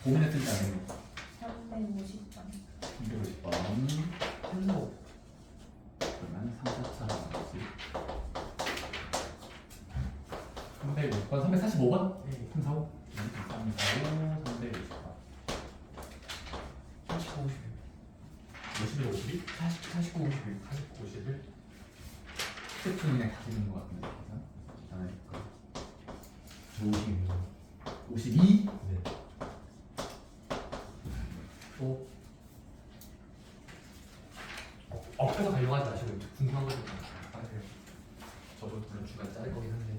고민했을 때 아니에요. 350번. 250번 헬로 그러면 3, 4, 4, 350번 345번? 네. 3, 4, 5 3, 4, 5 350번 39, 51. 50일 52? 49, 51 49, 51. 스텝 그냥 다 되는 것 같은데 그래서 52 네. 또 업해서 가려고 하지 마시고 이제 궁금한 거 좀 하세요. 저도 물론 중간 자를 거긴 한데.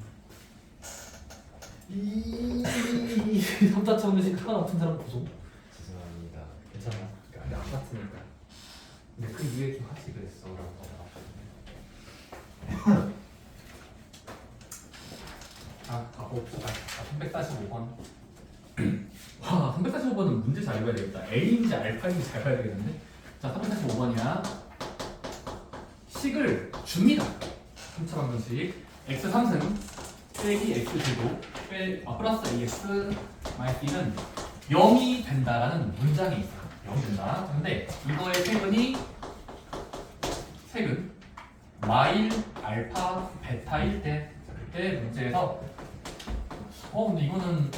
이 삼자체 없는 식 하나 없은 사람 보소. 죄송합니다. 괜찮아. 그러니까 안 같으니까. 근데 그 이후에 좀 하지 그랬어라고 하더라고요. 봅시다. 345번. 와, 345번은 문제 잘 읽어야 되겠다. A인지 알파인지 잘 봐야 되겠는데? 자, 345번이야. 식을 줍니다. 3차 방정식. x 3승 빼기 x 제곱 플러스 ax 마이너스 b는 0이 된다라는 문장이 있어요. 0이 된다. 근데 이거의 색은 마일 알파 베타일 때 그때 문제에서 근데 이거는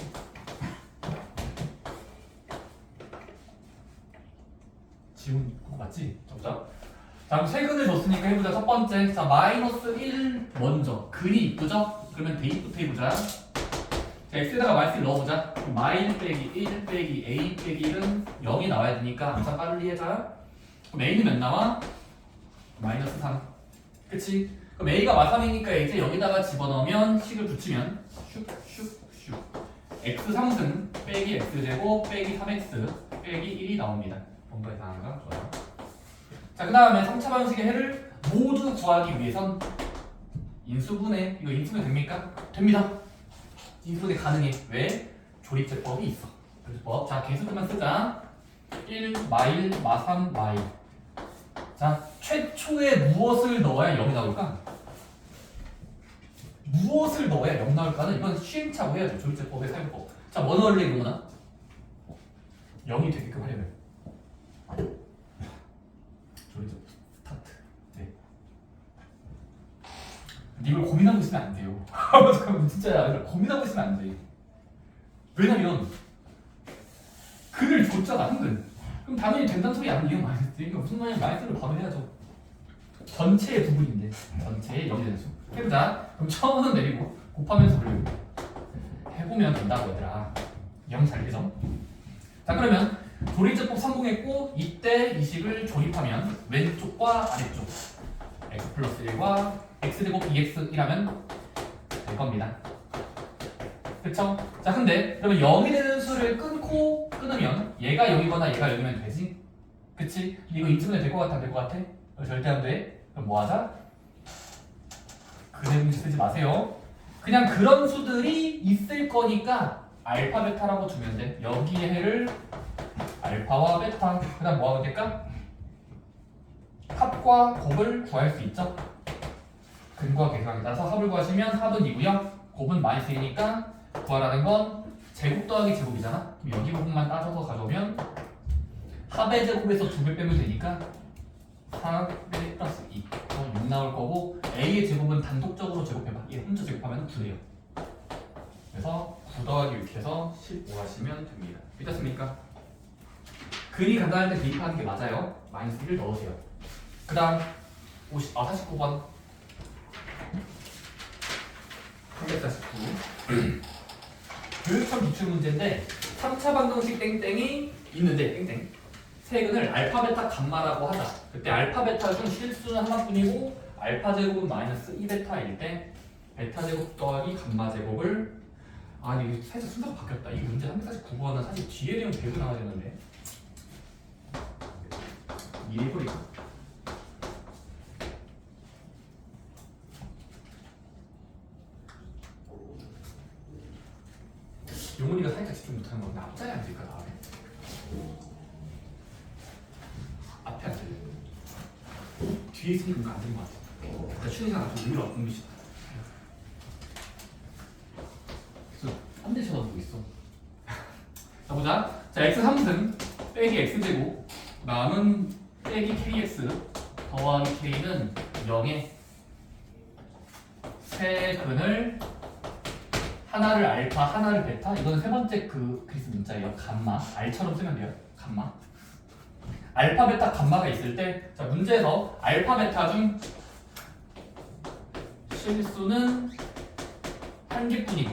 지운 거 맞지? 정답. 자, 그럼 세근을 줬으니까 해보자. 첫 번째, 자 마이너스 1 먼저. 근이 이쁘죠? 그러면 대입부터 해보자. 자, x에다가 마이너스 1 넣어보자. 마일 빼기 1 빼기 a 빼기 1은 0이 나와야 되니까 항상 빨리 해자. 그럼 a는 몇 나와? 마이너스 3. 그치? 그럼 a가 마삼이니까 이제 여기다가 집어넣으면 식을 붙이면 슉슉슉 x 3승 빼기 x제곱 빼기 3x 빼기 1이 나옵니다. 뭔가 이상한가? 좋아요. 자, 그 다음에 3차 방식의 해를 모두 구하기 위해선 인수분해. 이거 인수분해 됩니까? 됩니다. 인수분해 가능해. 왜? 조립제법이 있어. 조립제법. 자, 개수들만 쓰자. 1 마일 마3 마일. 자, 최초에 무엇을 넣어야 0이 나올까? 무엇을 넣어야 0 나올까는 이건 시행착오 해야죠. 조립제법의 사용법. 자, 뭐 넣을래 이거나? 0이 되게끔 하려면 조립제법 스타트. 네. 근데 이걸 고민하고 있으면 안 돼요. 잠깐만, 진짜 고민하고 있으면 안 돼. 왜냐면 근을 줬잖아, 한근. 그럼 당연히 된다는 소리 아니에요, 마이너스. 그러니까 무슨 말이냐, 마이너스를 바로 해야죠. 전체의 부분인데, 전체의 0이 되는 수. 해보자. 그럼 처음은 내리고 곱하면서 돌리고 해보면 된다고 얘들아. 0 잘 되죠? 자, 그러면 조립제법 성공했고 이때 이 식을 조립하면 왼쪽과 아래쪽 x 플러스 1과 x제곱 2x이라면 될 겁니다. 그쵸? 자, 근데 그러면 0이 되는 수를 끊으면 얘가 0이거나 얘가 0이면 되지? 그치? 이거 인수분해 될 것 같아, 안 될 것 같아? 절대 안 돼. 그럼 뭐 하자? 그대 문제 쓰지 마세요. 그냥 그런 수들이 있을 거니까 알파 베타라고 주면 돼. 여기에 해를 알파와 베타. 그 다음 뭐 하면 될까? 합과 곱을 구할 수 있죠. 근과 계산에 따라서 합을 구하시면 합은 2고요. 곱은 마이너스 1이니까 구하라는 건 제곱 더하기 제곱이잖아. 그럼 여기 부분만 따져서 가져오면 합의 제곱에서 2배 빼면 되니까 4배 플러스 2. 6 나올 거고 a의 제곱은 단독적으로 제곱해봐. 얘 혼자 제곱하면 9돼요. 그래서 9 더하기 6 해서 15 하시면 됩니다. 믿었습니까? 근이 간단할 때 대입하는 게 맞아요. 마이너스 1을 넣으세요. 그 다음 49번 349 교육청 기출문제인데 3차 방정식 땡땡이 있는데 땡땡 세근을 알파 베타 감마라고 하자. 그때 알파 베타 중 실수는 하나뿐이고 알파 제곱은 마이너스 2베타일 때 베타 제곱 더하기 감마 제곱을 이게 살짝 순서가 바뀌었다. 이 문제 349번은 사실 뒤에 내용 배우고 나와야 되는데 미리 버리고 용훈이가 살짝 집중 못하는 건데 앞자리 앉을까 다음에? 앞에 앉을래? 뒤에 있으니까 뭔가 안 되는 것 같아. 일단 춘희가 나좀 위로 옮기시다. 그래서 딴 데 쳐다보고 있어. 자, 보자. 자, x 3승 빼기 x제곱 남은 빼기 kx 더하기 k는 0에 세 근을 하나를 알파, 하나를 베타. 이거는 세 번째 그 그리스 문자예요. 감마. R처럼 쓰면 돼요. 감마. 알파, 베타, 감마가 있을 때, 자, 문제에서 알파, 베타 중 실수는 한 개뿐이고,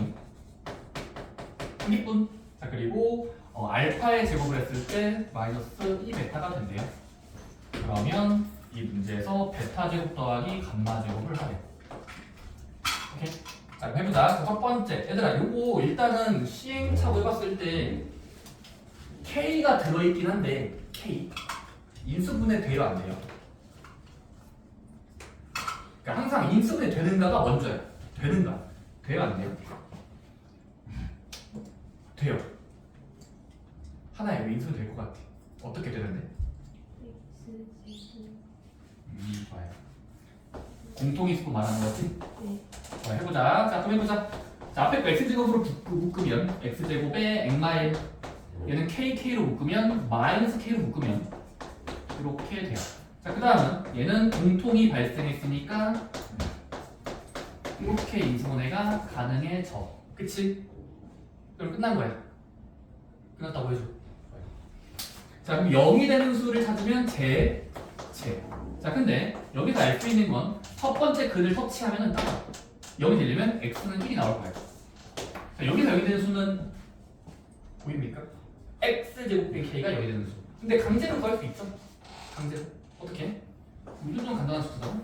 한 개뿐. 자, 그리고 알파의 제곱을 했을 때 마이너스 2베타가 된대요. 그러면 이 문제에서 베타 제곱 더하기 감마 제곱을 하래. 오케이? 자, 그럼 해보자. 첫 번째, 얘들아, 요거 일단은 시행착오 해봤을 때 K가 들어있긴 한데 K 인수분해 돼요, 안 돼요? 그러니까 항상 인수분해 되는가가 먼저야. 되는가? 돼요, 안 돼요? 돼요. 하나에 인수분해 될 것 같아. 어떻게 되는데? 좋아요. 공통인수 말하는 거지? 네. 자, 해보자. 자, 그럼 해보자. 자, 앞에 거 x제곱으로 묶으면 x제곱에 x마일 얘는 k로 묶으면 마이너스 k로 묶으면 이렇게 돼요. 자, 그 다음은 얘는 공통이 발생했으니까 이렇게 인수분해가 가능해져. 그치? 그럼 끝난 거야. 끝났다고 해줘. 자, 그럼 0이 되는 수를 찾으면 제. 자, 근데 여기서 알 수 있는 건 첫 번째 근을 터치하면은 따라 0이 되려면 x는 1이 나올 거예요. 자, 여기서 0이 되는 수는 보입니까? x제곱 빼기 k가 0이 되는 수. 근데 강제로 구할 수 있죠? 강제로. 어떻게? 이건 좀 간단한 수잖아.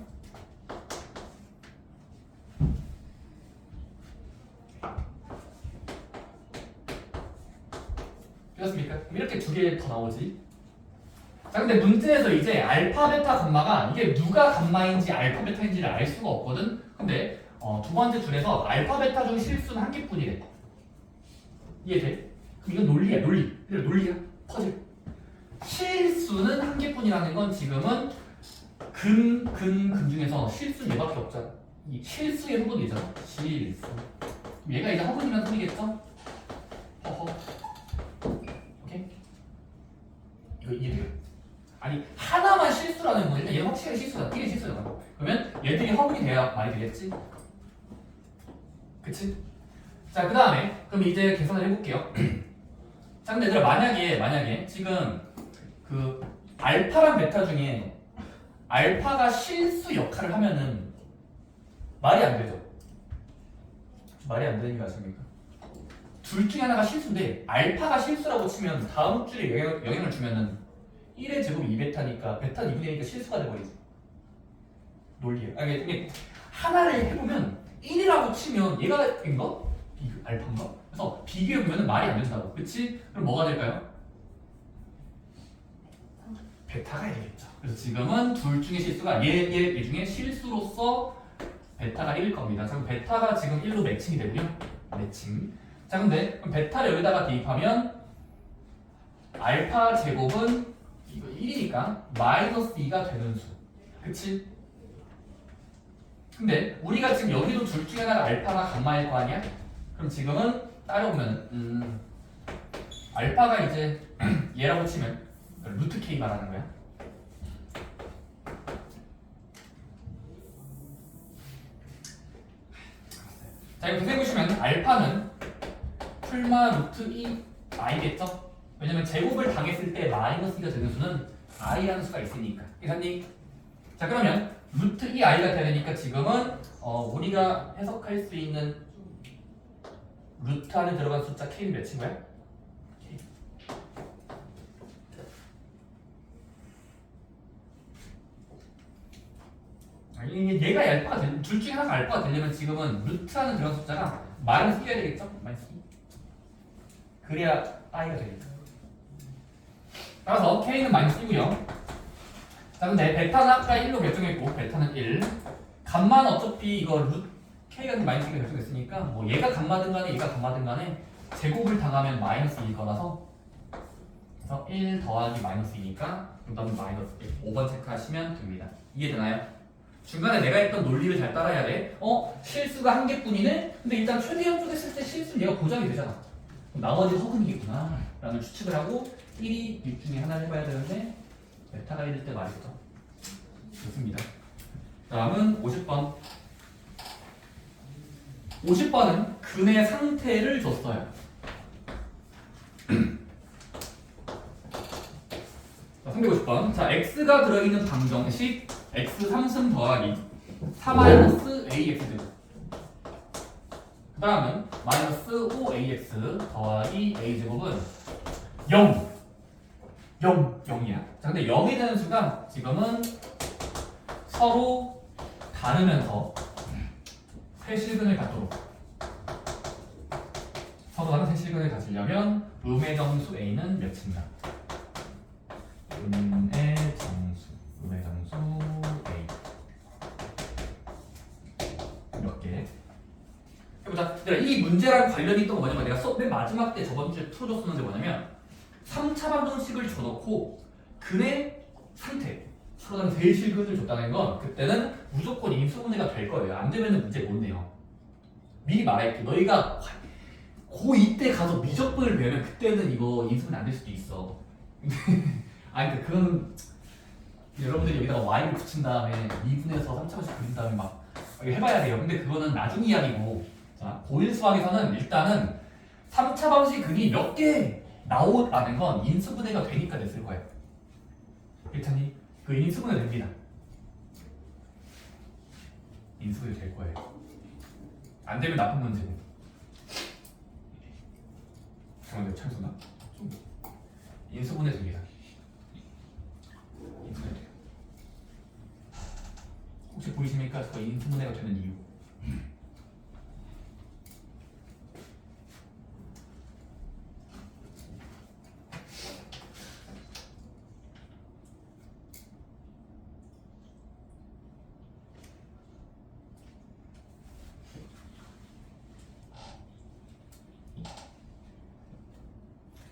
되었습니까? 그럼 이렇게 두 개 더 나오지. 자, 근데 문제에서 이제 알파, 베타, 감마가 이게 누가 감마인지 알파, 베타인지를 알 수가 없거든. 근데 두 번째 줄에서 알파, 베타 중 실수는 한 개뿐이래. 이해돼? 그럼 이건 논리야, 논리. 이거 논리야, 퍼즐. 실수는 한 개뿐이라는 건 지금은 근 중에서 실수는 얘밖에 없잖아. 이 실수의 허분이잖아. 실수. 얘가 이제 허분이라는 소리겠죠? 허허. 오케이? 이거 이해돼요? 아니, 하나만 실수라는 건 일단 얘는 확실히 실수다. 1이 실수잖아. 그러면 얘들이 허분이 돼야 말이 되겠지? 그치? 자, 그 다음에 그럼 이제 계산을 해볼게요. 자, 근데 얘들아, 만약에 지금 그 알파랑 베타 중에 알파가 실수 역할을 하면은 말이 안 되죠? 말이 안 되는 게 아십니까? 둘 중에 하나가 실수인데 알파가 실수라고 치면 다음 줄에 영향을 주면은 1의 제곱이 2베타니까 베타 2분의 1이니까 실수가 돼버리지. 논리예요. 아니, 이게 하나를 해보면 1이라고 치면 얘가 인가? 알파인가? 그래서 비교해보면 말이 안 된다고. 그치? 그럼 뭐가 될까요? 베타가 되겠죠. 그래서 지금은 둘 중에 실수가 얘 중에 실수로서 베타가 1일 겁니다. 그럼 베타가 지금 1로 매칭이 되고요. 매칭. 자, 근데 그럼 베타를 여기다가 대입하면 알파 제곱은 이거 1이니까 마이너스 2가 되는 수. 그치? 근데 우리가 지금 여기도 둘 중에 하나가 알파나 감마일 거 아니야? 그럼 지금은 따라오면 알파가 이제 얘라고 치면 루트 K 말하는 거야. 자, 이거 생각해보시면 알파는 풀마 루트 2 i겠죠? 왜냐면 제곱을 당했을 때 마이너스 2가 되는 수는 i라는 수가 있으니까. 이사님. 자, 그러면 루트 2i가 돼야 되니까 지금은 우리가 해석할 수 있는 루트 안에 들어간 숫자 k는 몇인 거야? k. 얘가 알파가 둘 중에 하나가 알파가 되려면 지금은 루트 안에 들어간 숫자가 마이너스 2가 되겠죠? 마이너스 2. 그래야 i가 되겠죠. 따라서 k는 마이너스 2고요. 자, 근데 베타는 아까 1로 결정했고 베타는 1. 감마는 어차피 이거 k가 마이너스 2가 결정됐으니까 뭐 얘가 감마든 간에 얘가 감마든 간에 제곱을 당하면 마이너스 2일 거라서 그래서 1 더하기 마이너스 2니까 정답은 마이너스 1. 5번 체크하시면 됩니다. 이해되나요? 중간에 내가 했던 논리를 잘 따라야 돼. 실수가 한 개뿐이네? 근데 일단 최대한 쪼갰을 때 실수는 얘가 보장이 되잖아. 나머지 허근이겠구나 라는 추측을 하고 1이 6 중에 하나를 해봐야 되는데 베타가 1일 때 말이죠. 좋습니다. 다음은 50번. 50번은 근의 상태를 줬어요. 자, 350번. 자, x가 들어있는 방정식 x 3승 더하기 4-ax 그 다음은 마이너스 5ax 더하기 a제곱은 0 0이야. 자, 근데 0이 되는 수가 지금은 서로 다르면서 세실근을 갖도록 서로 다른 세실근을 가지려면 음의 정수 a는 몇인가? 음의 정수 a 몇 개? 해보자. 이 문제랑 관련이 있던 거 뭐냐면 내가 맨 마지막 때 저번 주에 풀어줬었는데 뭐냐면 3차 방정식을 줘놓고 근의 상태 서로 다른 세실근을 줬다는 건 그때는 무조건 인수분해가 될 거예요. 안 되면 문제 못 내요. 미리 말할게. 너희가 고2 때 가서 미적분을 배우면 그때는 이거 인수분해 안 될 수도 있어. 아니 근데 그건 여러분들이 여기다가 y를 붙인 다음에 2분해서 3차 방식 그린 다음에 막 해봐야 돼요. 근데 그거는 나중 이야기고 자, 고1 수학에서는 일단은 3차 방식 근이 몇 개 나오라는 건 인수분해가 되니까 됐을 거예요. 일찬이 그 인수분해 됩니다. 인수분해 될 거예요. 안 되면 나쁜 문제고. 잠깐만요, 참수나. 인수분해 됩니다. 인수분해 돼요. 혹시 보이십니까? 저 인수분해가 되는 이유.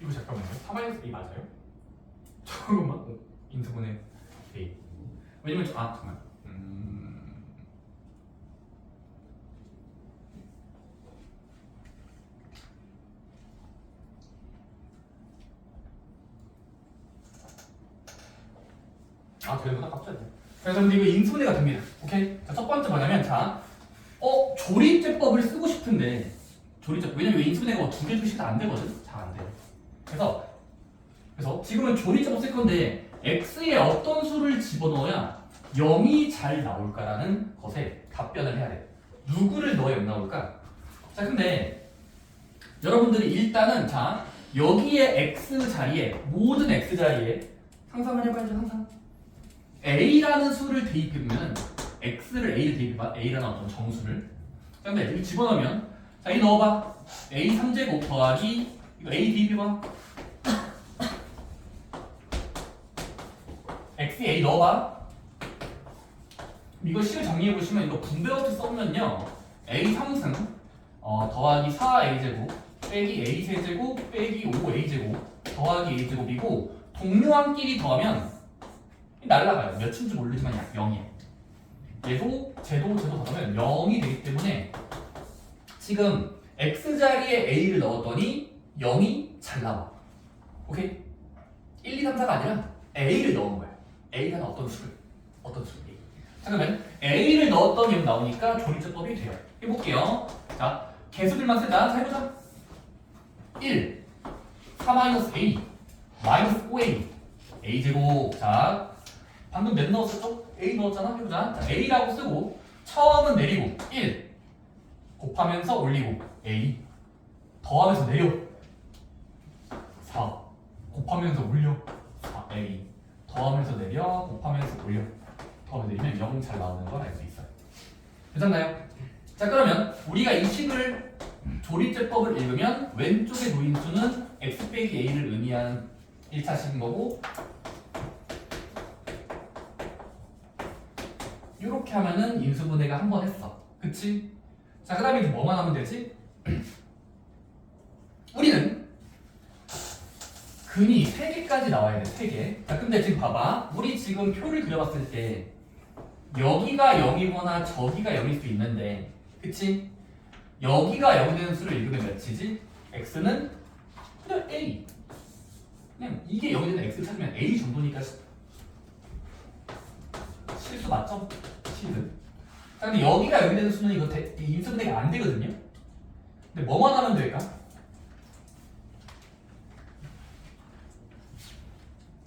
이거 잠깐만요. 4-a 맞아요? 잠깐만. 인수분해 a. 왜냐면 잠깐만. 되는구나 갑자기. 그래서 근데 이거 인수분해가 됩니다. 오케이. 자, 첫 번째 뭐냐면 자, 조립제법을 쓰고 싶은데 조립제법 왜냐면 인수분해가 두 개 주식도 안 되거든. 잘 안 돼. 그래서 지금은 조립제법 쓸 건데 x에 어떤 수를 집어넣어야 0이 잘 나올까라는 것에 답변을 해야 돼. 누구를 넣어야 0 나올까? 자, 근데 여러분들이 일단은 자 여기에 x 자리에 모든 x 자리에 상상을 해봐야죠. 항상 a라는 수를 대입해보면 x를 a를 대입해봐. a라는 어떤 정수를. 자, 근데 여기 집어넣으면 자, 이 넣어봐. a 3제곱 더하기 이거 a 대입해봐. x a 넣어봐. 이거 식을 정리해보시면 이거 분배어트 써보면요 a 3승 더하기 4a제곱 빼기 a 세제곱 빼기 5a제곱 더하기 a제곱이고 동료한끼리 더하면 날라가요. 몇인지 모르지만 약 0이에요. 얘도 쟤도 더하면 0이 되기 때문에 지금 x자리에 a를 넣었더니 0이 잘 나와. 오케이? 1, 2, 3, 4가 아니라 a를 넣은 거야. a라는 어떤 수 a. 자, 그러면 a를 넣었더니 0 나오니까 조립제법이 돼요. 해볼게요. 자, 개수들만 쓰자. 자, 해보자. 1 4-a 마이너스 5a a제곱. 자, 방금 몇 넣었었죠? a 넣었잖아? 해보자. 자, a라고 쓰고 처음은 내리고 1 곱하면서 올리고 a 더하면서 내려 4 곱하면서 올려 4a 더하면서 내려 곱하면서 올려 더하면서 내리면 0 잘 나오는 걸 알 수 있어요. 괜찮나요? 자, 그러면 우리가 이 식을 조립제법을 읽으면 왼쪽의 노인수는 x 빼기 a를 의미하는 1차식인 거고 이렇게 하면은 인수분해가 한 번 했어. 그치? 자, 그 다음에 이제 뭐만 하면 되지? 우리는 근이 3개까지 나와야 돼. 3개. 자, 근데 지금 봐봐. 우리 지금 표를 그려봤을 때 여기가 0이거나 저기가 0일 수 있는데 그치? 여기가 0 되는 수를 읽으면 몇이지? x는 A. 그냥 이게 0이 되는 x 찾으면 A 정도니까 실수 맞죠? 실은. 자, 근데 여기가 0이 되는 수는 이거 인수분해가 안 되거든요. 근데 뭐만 하면 될까?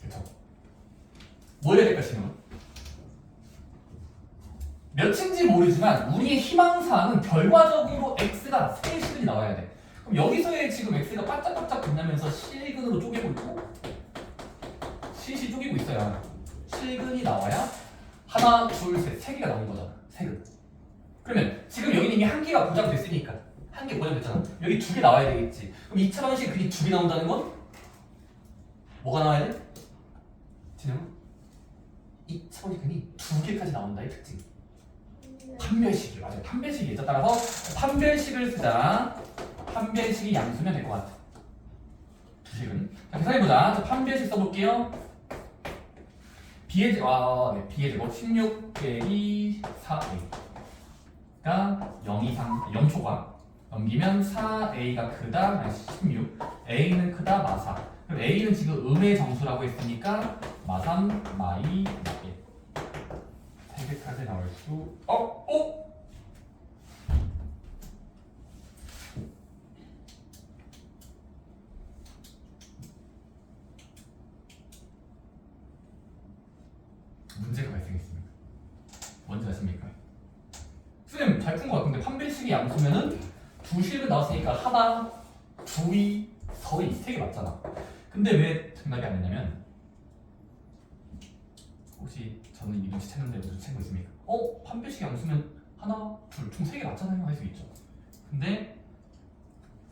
그쵸? 뭐 해야 될까 지금? 몇인지 모르지만 우리의 희망사항은 결과적으로 x가 세실이 나와야 돼. 그럼 여기서의 지금 x가 반짝반짝 빛나면서 실근으로 쪼개고 있고 실이 쪼개고 있어야 실근이 나와야 하나, 둘, 셋, 세 개가 나오는 거잖아. 세 근. 그러면 지금 여기는 이미 한 개가 보장됐으니까 한 개 보장됐잖아. 여기 두 개 나와야 되겠지. 그럼 2차 방식 근이 두 개 나온다는 건 뭐가 나와야 돼? 진영아? 2차 방식 근이 두 개까지 나온다의 특징. 판별식이 맞아요. 판별식이 있죠. 따라서 판별식을 쓰자. 판별식이 양수면 될 것 같아. 두 식은. 자, 계산해보자. 자, 판별식 써볼게요. b의 제곱, B의 제곱 16 빼기 4a가 0 이상 0초가 넘기면 4a가 크다 아니 16 a는 크다 마사. 그럼 a는 지금 음의 정수라고 했으니까 마삼 마이 마일 3개까지 나올 수 없고 문제가 발생했습니다. 뭔지 아십니까? 쌤 잘 푼 것 같은데 판별식이 양수면은 두 식은 나왔으니까 하나, 두이, 서이 세 개 맞잖아. 근데 왜 정답이 안 되냐면 혹시 저는 이 눈치 채는데 눈치 챈 거 있습니까? 판별식 양수면 하나, 둘, 총 세 개 맞잖아요 할 수 있죠. 근데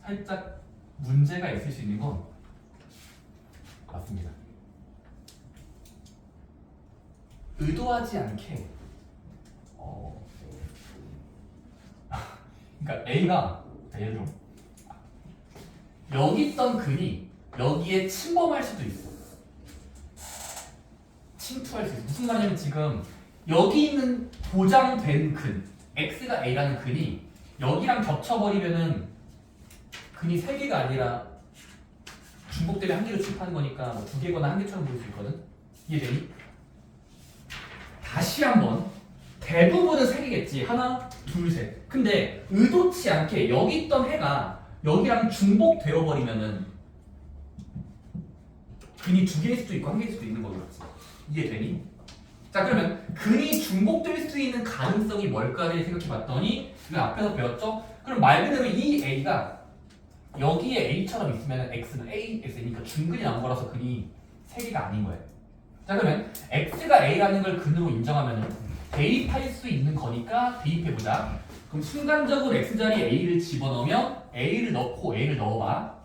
살짝 문제가 있을 수 있는 건 맞습니다. 의도하지 않게 그러니까 A가 예를 들어 여기 있던 근이 여기에 침범할 수도 있어. 침투할 수 있어. 무슨 말이냐면 지금 여기 있는 보장된 근 X가 A라는 근이 여기랑 겹쳐버리면은 근이 세 개가 아니라 중복 때문에 한 개로 취급하는 거니까 뭐 두 개거나 한 개처럼 보일 수 있거든. 이해되니? 다시 한번 대부분은 세 개겠지. 하나, 둘, 셋. 근데 의도치 않게 여기 있던 해가 여기랑 중복되어 버리면은 근이 두 개일 수도 있고 한 개일 수도 있는 거겠지. 이해되니? 자 그러면 근이 중복될 수 있는 가능성이 뭘까를 생각해 봤더니 이거 앞에서 배웠죠? 그럼 말 그대로 이 A가 여기에 A처럼 있으면 X는 A, X니까 중근이 나온 거라서 근이 세 개가 아닌 거예요. 자 그러면 X가 A라는 걸 근으로 인정하면 대입할 수 있는 거니까 대입해보자. 그럼 순간적으로 X자리에 A를 집어넣으면 A를 넣고 A를 넣어봐.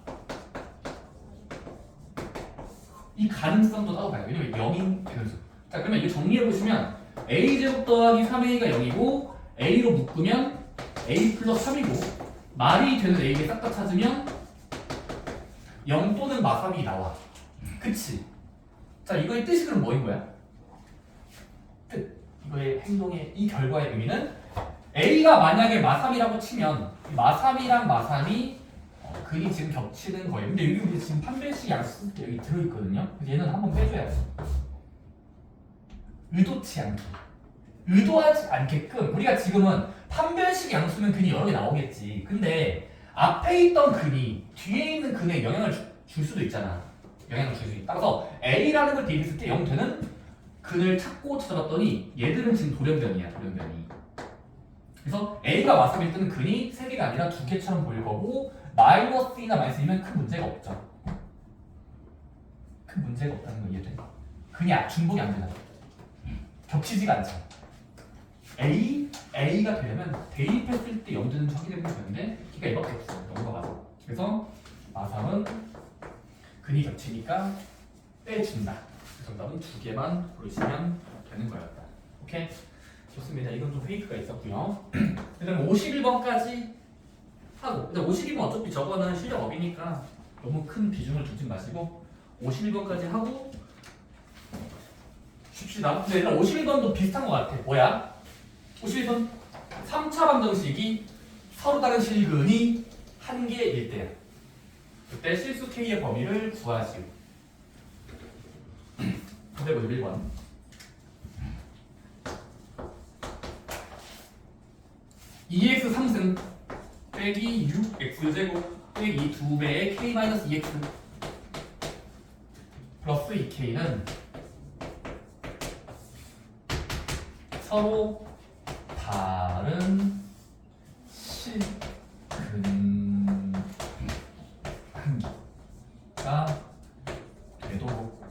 이 가능성도 따져봐요. 왜냐면 0인 변수. 자 그러면 이거 정리해보시면 A제곱 더하기 3A가 0이고 A로 묶으면 A 플러스 3이고 말이 되는 A를 싹 다 찾으면 0 또는 마삼이 나와. 그치? 자 이거의 뜻이 그럼 뭐인 거야? 뜻. 이거의 행동의 이 결과의 의미는 A가 만약에 마삼이라고 치면 마삼이랑 마삼이 근이 지금 겹치는 거예요. 근데 여기 우리 지금 판별식 양수 여기 들어있거든요. 그래서 얘는 한번 빼줘야 돼. 의도치 않게. 의도하지 않게끔 우리가 지금은 판별식 양수면 근이 여러 개 나오겠지. 근데 앞에 있던 근이 뒤에 있는 근에 영향을 줄 수도 있잖아. 영향을 줄 수 있다. 따라서 A라는 걸 대입했을 때 0 되는 근을 찾아봤더니 얘들은 지금 돌연변이야. 돌연변이. 그래서 A가 마삼일 때는 근이 3개가 아니라 2개처럼 보일 거고 마이너스 2나 마이너스 2면 큰 문제가 없죠. 큰 문제가 없다는 거 이해돼? 근이 중복이 안 되잖아. 겹치지가 않잖아. A가 되려면 대입했을 때 0 되는 확인해보면 되는데 그러니까 이밖에 없어. 넘어가서. 그래서 마삼은 근이 겹치니까 빼준다. 정답은 2개만 고르시면 되는 거였다. 오케이? 좋습니다. 이건 좀 페이크가 있었고요. 그다음 51번까지 하고 근데 51번 어차피 저거는 실력 업이니까 너무 큰 비중을 두지 마시고 51번까지 하고 쉽시다. 근데 일단 51번도 비슷한 것 같아. 뭐야? 51번 3차 방정식이 서로 다른 실근이 한 개일 때야. 그때 실수 K의 범위를 구하시오. 근데 뭐 1번. EX 3승 빼기 6X제곱 빼기 2배의 K-2X 플러스 2K는 서로 다른 실근한기가 되도록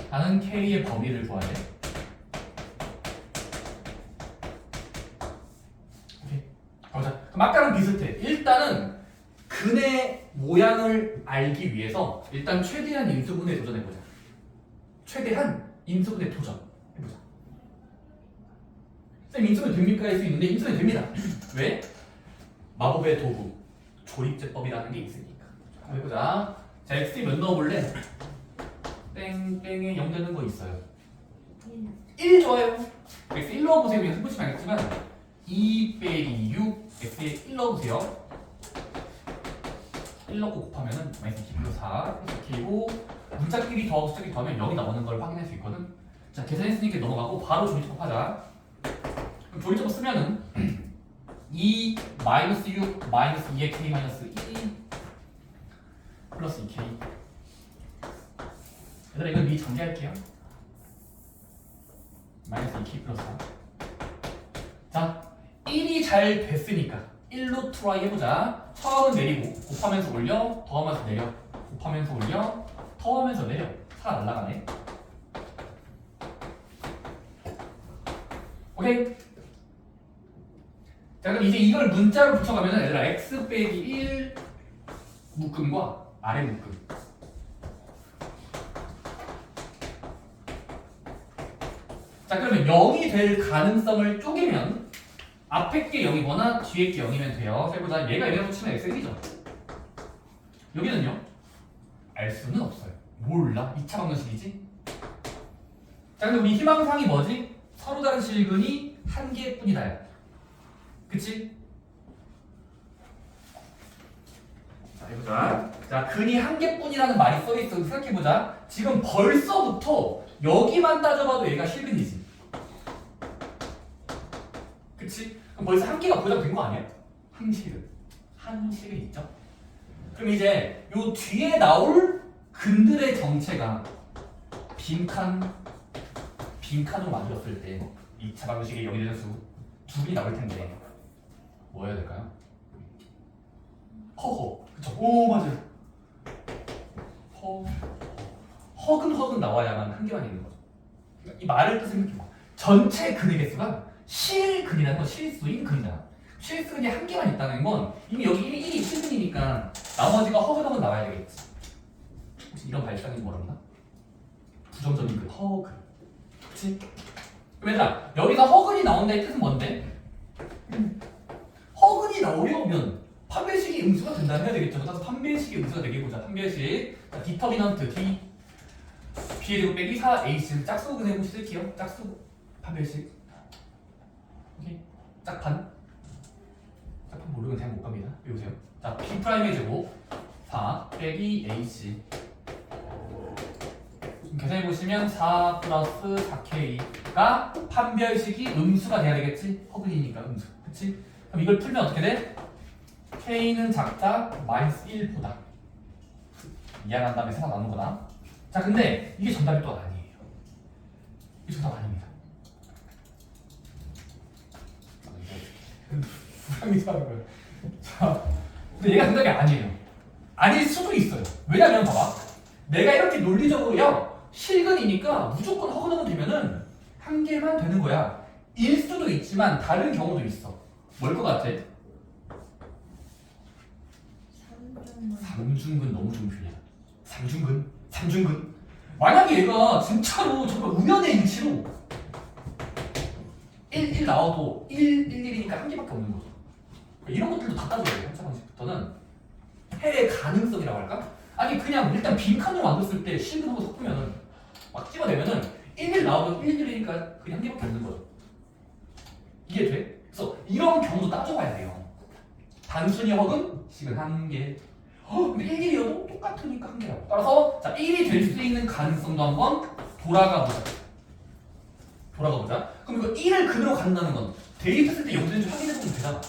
하는 K의 범위를 구하래. 오케이. 가보자. 그럼 아까랑 비슷해. 일단은 근의 모양을 알기 위해서 일단 최대한 인수분해 도전해보자. 최대한 인수분해 도전 해보자. 쌤 인수분해 됩니까? 할 수 있는데 인수분해 됩니다. 왜? 마법의 도구 조립제법이라는 게 있으니까. 한번 해보자. 자, x 몇 넣어볼래? 땡땡에 0 되는 거 있어요. 1 좋아요. x 1 넣어보세요. 그냥 해보시면 알겠지만 2 빼기 6 x에 1 넣어보세요. 1 넣고 곱하면은 마이너스 2 플러스 4 이렇게고 문자끼리 더하고 숫자끼리 더하면 0이 나오는 걸 확인할 수 있거든. 자, 계산했으니까 넘어가고 바로 조립제법 하자. 그럼 조립제법 쓰면은 2 마이너스 6 마이너스 2의 k 마이너스 2 플러스 2k. 얘들아 이건 미리 정리할게요. 마이너스 2k 플러스 4. 자, 1이 잘 됐으니까 1로 트라이 해보자. 처음은 내리고 곱하면서 올려 더하면서 내려 곱하면서 올려 더하면서 내려 4 날라가네. 오케이. 자, 그럼 이제 이걸 문자로 붙여가면은 얘들아 x 빼기 1 묶음과 아래 묶음. 자, 그러면 0이 될 가능성을 쪼개면 앞에 게 0이거나 뒤에 게 0이면 돼요. 해보자. 얘가 여기다 붙이면 x이죠. 여기는요? 알 수는 없어요. 몰라. 2차 방정식이지. 자, 근데 우리 희망사항이 뭐지? 서로 다른 실근이 한 개뿐이다. 그치? 자, 해보자. 자, 근이 한 개뿐이라는 말이 써있어. 생각해보자. 지금 벌써부터 여기만 따져봐도 얘가 실근이지. 그치? 그럼 벌써 한 개가 보장된 거 아니야? 한 실근. 한 실근 있죠? 그럼 이제 요 뒤에 나올 근들의 정체가 빈칸으로 만들었을 때 2차 방정식의 0이 되는 수 두 개이 나올 텐데 뭐 해야 될까요? 허허. 그쵸? 오, 맞아요. 허근 나와야만 한 개만 있는 거죠. 그러니까 이 말을 또 생각해봐. 전체 근의 개수가 실근이라는 건 실수인 근이잖아. 실수근이 한 개만 있다는 건 이미 여기 1이 실근이니까 나머지가 허근 나와야 되겠지. 혹시 이런 발상이 뭐랬나? 부정적인 근, 허근. 그치? 그럼 얘들아, 여기서 허근이 나온다의 뜻은 뭔데? 허근이 나오려면 판별식이 음수가 된다면 해야 되겠죠. 그래서 판별식이 음수가 되게 보자. 판별식. 자, 디터미넌트 D B의 제곱 빼기 4H는 짝수근의 공식 쓸게요. 짝수 판별식. 오케이. 짝판 모르면 그냥 못 갑니다. 외우세요. 자, B 프라임의 제곱 4 빼기 H. 계산해 보시면 4 플러스 4K가 판별식이 음수가 돼야 되겠지? 허근이니까 음수. 그치? 그럼 이걸 풀면 어떻게 돼? K는 작다 마이너스 1보다 이해한 다음에 세상 나눈 거다. 자, 근데 이게 정답이 또 아니에요. 이게 정답 아닙니다. 불합리하는 거예요. 자, 근데 얘가 정답이 아니에요. 아닐 수도 있어요. 왜냐면 봐봐. 내가 이렇게 논리적으로요. 실근이니까 무조건 허근허근 되면은 한 개만 되는 거야. 일 수도 있지만 다른 경우도 있어. 뭘 것 같아? 삼중근 너무 좋은 표현이야. 삼중근. 만약에 얘가 진짜로 정말 우연의 일치로 1 나와도 1, 1이니까 한 개밖에 없는 거죠. 이런 것들도 다 따져야 돼요. 3차 방식부터는 해의 가능성이라고 할까? 아니 그냥 일단 빈칸으로 만들었을 때 실근하고 섞으면은 막 찍어내면은 1 나오면 1, 1이니까 그냥 한 개밖에 없는 거죠. 이해돼? 그래서 이런 경우도 따져봐야 돼요. 단순히 허근, 식은 한 개. 근데 1, 1이어도 똑같으니까 한 개라고. 따라서 자 1이 될 수 있는 가능성도 한번 돌아가 보자. 그럼 이거 1을 근으로 갖는다는 건 대입했을 때 0 되는지 확인해보면 되잖아.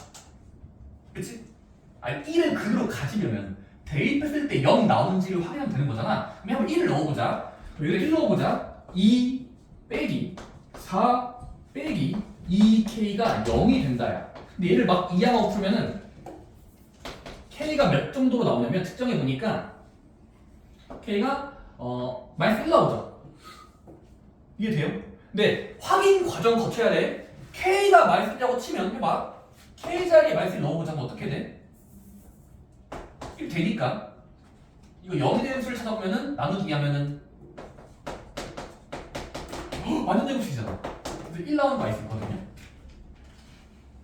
그치? 아니 1을 근으로 가지려면 대입했을 때 0 나오는지를 확인하면 되는 거잖아. 그럼 한번 1을 넣어보자. 그럼 여기다 1 넣어보자. 2 빼기 4 빼기 2K가 0이 된다야. 근데 얘를 막 이항하고 풀면은 K가 몇 정도로 나오냐면 측정해 보니까 K가 마이너스 1 나오죠. 이해돼요? 근데 확인 과정 거쳐야 돼. K가 마이너스 1이라고 치면 해봐. K 자리에 마이너스 1 넣어보자. 그럼 어떻게 돼? 1 되니까 이거 0이 되는 수를 찾아보면은 나누기 하면은 완전 제곱식이잖아. 그래서 1 나오는 거 있을 거거든요.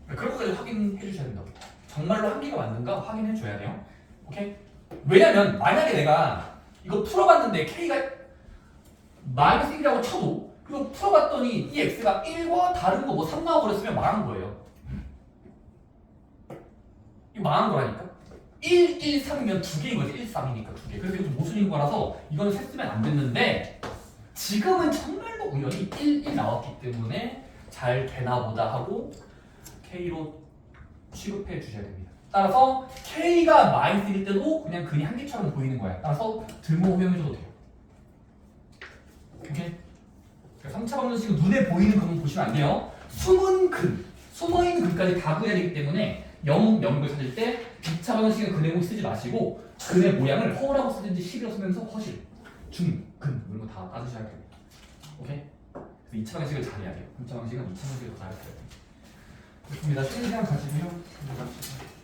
그런 것까지 확인해 주셔야 된다고. 정말로 한 개가 맞는가 확인해 줘야 돼요. 오케이? 왜냐면 만약에 내가 이거 풀어봤는데 K가 마이너스 1이라고 쳐도 그리고 풀어봤더니 이 X가 1과 다른 거 뭐 3 나와버렸으면 망한 거예요. 이거 망한 거라니까? 1, 1, 3이면 두 개인 거지. 1, 3이니까 두 개. 그래서 이거 좀 모순인 거라서 이거는 셋 쓰면 안 됐는데 지금은 정말로 우연히 1, 1 나왔기 때문에 잘 되나 보다 하고 K로 취급해 주셔야 됩니다. 따라서 K가 마이너스 1일 때도 그냥 근이 한 개처럼 보이는 거야. 따라서 등호 허용해줘도 돼요. 오케이? 3차 방정식은 눈에 보이는 것만 보시면 안 돼요. 숨은 근, 숨어있는 근까지 다 그려야 되기 때문에 0, 0을 찾을 때 2차 방정식은 근의 모 쓰지 마시고 근의 모양을 허라고 쓰든지 식이라고 쓰면서 허실, 중, 근 이런 거 다 따주셔야 됩니다. 오케이? 그래서 2차 방정식을 잘해야 돼요. 3차 방정식은 2차 방정식을 더 잘해야 돼요. 좋습니다. 쉬는 시간 가지고요.